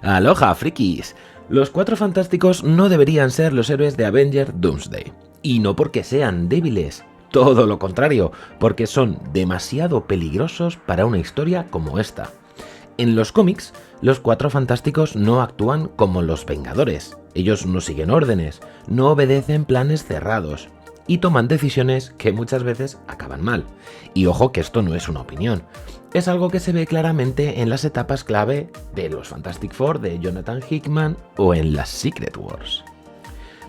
Aloha, frikis. Los Cuatro Fantásticos no deberían ser los héroes de Avengers Doomsday. Y no porque sean débiles, todo lo contrario, porque son demasiado peligrosos para una historia como esta. En los cómics, los Cuatro Fantásticos no actúan como los Vengadores. Ellos no siguen órdenes, no obedecen planes cerrados y toman decisiones que muchas veces acaban mal. Y ojo que esto no es una opinión. Es algo que se ve claramente en las etapas clave de los Fantastic Four de Jonathan Hickman o en las Secret Wars.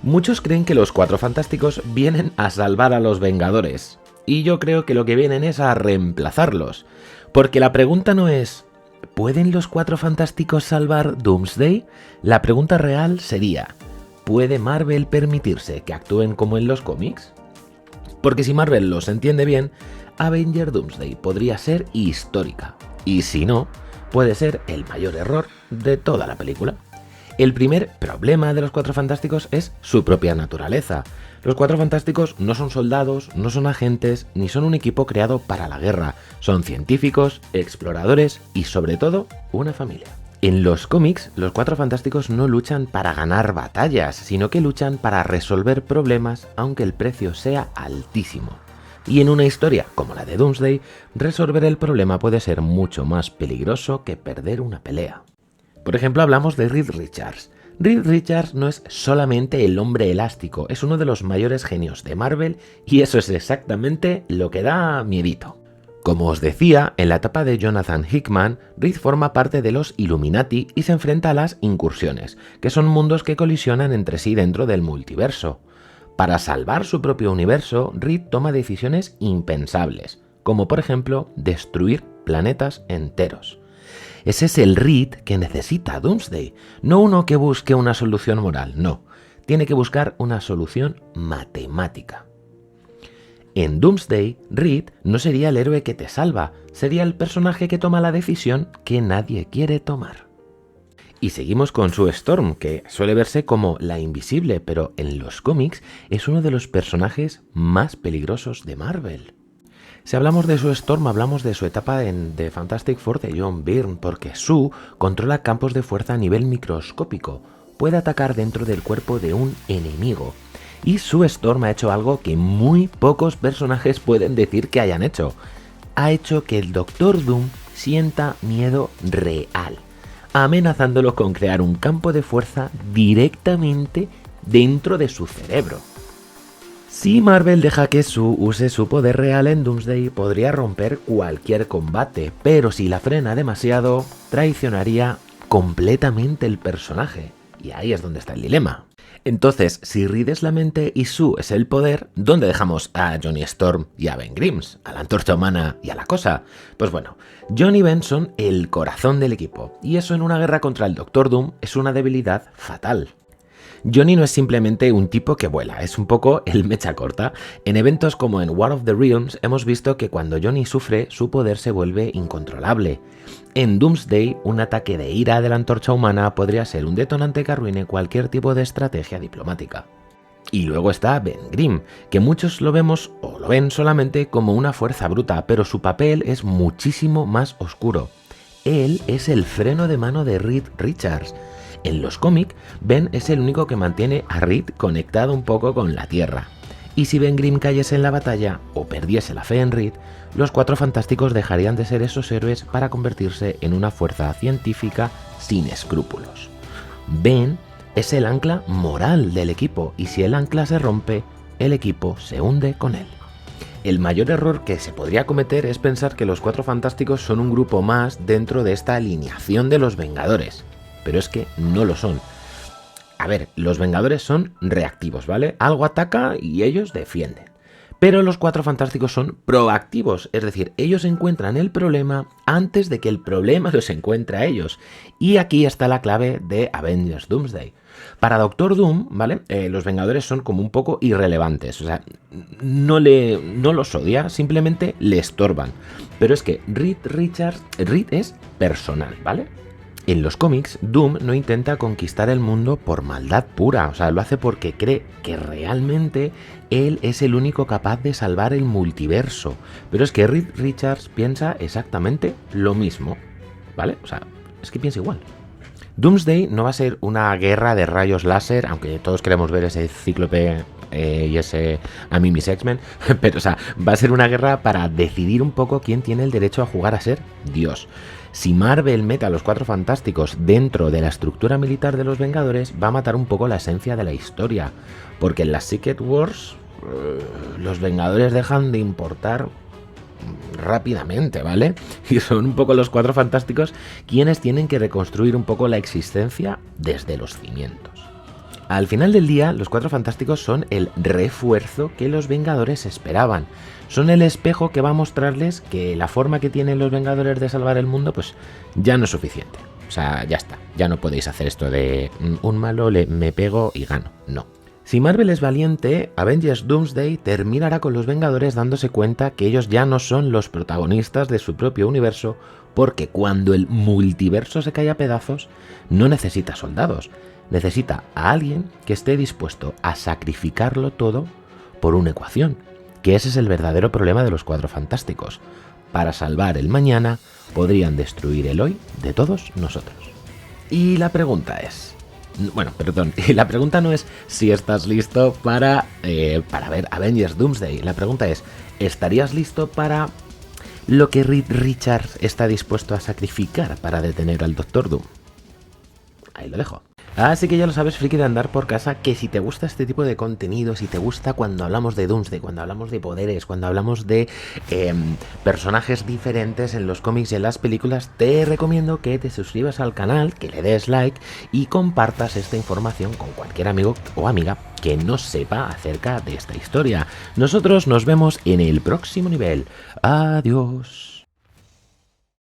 Muchos creen que los Cuatro Fantásticos vienen a salvar a los Vengadores, y yo creo que lo que vienen es a reemplazarlos, porque la pregunta no es ¿pueden los Cuatro Fantásticos salvar Doomsday? La pregunta real sería ¿puede Marvel permitirse que actúen como en los cómics? Porque si Marvel los entiende bien, Avengers Doomsday podría ser histórica, y si no, puede ser el mayor error de toda la película. El primer problema de los Cuatro Fantásticos es su propia naturaleza. Los Cuatro Fantásticos no son soldados, no son agentes, ni son un equipo creado para la guerra. Son científicos, exploradores y sobre todo, una familia. En los cómics, los Cuatro Fantásticos no luchan para ganar batallas, sino que luchan para resolver problemas aunque el precio sea altísimo. Y en una historia como la de Doomsday, resolver el problema puede ser mucho más peligroso que perder una pelea. Por ejemplo, hablamos de Reed Richards. Reed Richards no es solamente el hombre elástico, es uno de los mayores genios de Marvel y eso es exactamente lo que da miedito. Como os decía, en la etapa de Jonathan Hickman, Reed forma parte de los Illuminati y se enfrenta a las incursiones, que son mundos que colisionan entre sí dentro del multiverso. Para salvar su propio universo, Reed toma decisiones impensables, como por ejemplo destruir planetas enteros. Ese es el Reed que necesita Doomsday, no uno que busque una solución moral, no, tiene que buscar una solución matemática. En Doomsday, Reed no sería el héroe que te salva, sería el personaje que toma la decisión que nadie quiere tomar. Y seguimos con Sue Storm, que suele verse como la invisible, pero en los cómics es uno de los personajes más peligrosos de Marvel. Si hablamos de Sue Storm, hablamos de su etapa en The Fantastic Four de John Byrne, porque Sue controla campos de fuerza a nivel microscópico, puede atacar dentro del cuerpo de un enemigo. Y Sue Storm ha hecho algo que muy pocos personajes pueden decir que hayan hecho. Ha hecho que el Doctor Doom sienta miedo real, amenazándolo con crear un campo de fuerza directamente dentro de su cerebro. Si Marvel deja que Sue use su poder real en Doomsday, podría romper cualquier combate, pero si la frena demasiado, traicionaría completamente el personaje. Y ahí es donde está el dilema. Entonces, si Reed es la mente y Sue es el poder, ¿dónde dejamos a Johnny Storm y a Ben Grimm, a la Antorcha Humana y a la Cosa? Pues bueno, John y Ben son el corazón del equipo, y eso en una guerra contra el Doctor Doom es una debilidad fatal. Johnny no es simplemente un tipo que vuela, es un poco el mecha corta. En eventos como en War of the Realms hemos visto que cuando Johnny sufre, su poder se vuelve incontrolable. En Doomsday, un ataque de ira de la Antorcha Humana podría ser un detonante que arruine cualquier tipo de estrategia diplomática. Y luego está Ben Grimm, que muchos lo vemos o lo ven solamente como una fuerza bruta, pero su papel es muchísimo más oscuro. Él es el freno de mano de Reed Richards. En los cómics, Ben es el único que mantiene a Reed conectado un poco con la Tierra. Y si Ben Grimm cayese en la batalla o perdiese la fe en Reed, los Cuatro Fantásticos dejarían de ser esos héroes para convertirse en una fuerza científica sin escrúpulos. Ben es el ancla moral del equipo y si el ancla se rompe, el equipo se hunde con él. El mayor error que se podría cometer es pensar que los Cuatro Fantásticos son un grupo más dentro de esta alineación de los Vengadores. Pero es que no lo son. A ver, los Vengadores son reactivos, ¿vale? Algo ataca y ellos defienden. Pero los Cuatro Fantásticos son proactivos, es decir, ellos encuentran el problema antes de que el problema los encuentre a ellos. Y aquí está la clave de Avengers Doomsday. Para Doctor Doom, ¿vale? Los Vengadores son como un poco irrelevantes, o sea, no los odia, simplemente le estorban. Pero es que Reed es personal, ¿vale? En los cómics, Doom no intenta conquistar el mundo por maldad pura, o sea, lo hace porque cree que realmente él es el único capaz de salvar el multiverso. Pero es que Reed Richards piensa exactamente lo mismo, ¿vale? O sea, es que piensa igual. Doomsday no va a ser una guerra de rayos láser, aunque todos queremos ver ese Cíclope y ese a mí mis X-Men, pero o sea, va a ser una guerra para decidir un poco quién tiene el derecho a jugar a ser Dios. Si Marvel mete a los Cuatro Fantásticos dentro de la estructura militar de los Vengadores, va a matar un poco la esencia de la historia, porque en las Secret Wars los Vengadores dejan de importar rápidamente, ¿vale? Y son un poco los Cuatro Fantásticos quienes tienen que reconstruir un poco la existencia desde los cimientos. Al final del día, los Cuatro Fantásticos son el refuerzo que los Vengadores esperaban. Son el espejo que va a mostrarles que la forma que tienen los Vengadores de salvar el mundo, pues ya no es suficiente. O sea, ya está. Ya no podéis hacer esto de un malo, me pego y gano. No. Si Marvel es valiente, Avengers Doomsday terminará con los Vengadores dándose cuenta que ellos ya no son los protagonistas de su propio universo, porque cuando el multiverso se cae a pedazos, no necesita soldados. Necesita a alguien que esté dispuesto a sacrificarlo todo por una ecuación, que ese es el verdadero problema de los Cuatro Fantásticos. Para salvar el mañana, podrían destruir el hoy de todos nosotros. Y la pregunta es... Bueno, perdón, la pregunta no es si estás listo para ver Avengers Doomsday. La pregunta es, ¿estarías listo para lo que Reed Richards está dispuesto a sacrificar para detener al Doctor Doom? Ahí lo dejo. Así que ya lo sabes, friki de andar por casa, que si te gusta este tipo de contenido, si te gusta cuando hablamos de Doomsday, cuando hablamos de poderes, cuando hablamos de personajes diferentes en los cómics y en las películas, te recomiendo que te suscribas al canal, que le des like y compartas esta información con cualquier amigo o amiga que no sepa acerca de esta historia. Nosotros nos vemos en el próximo nivel. Adiós.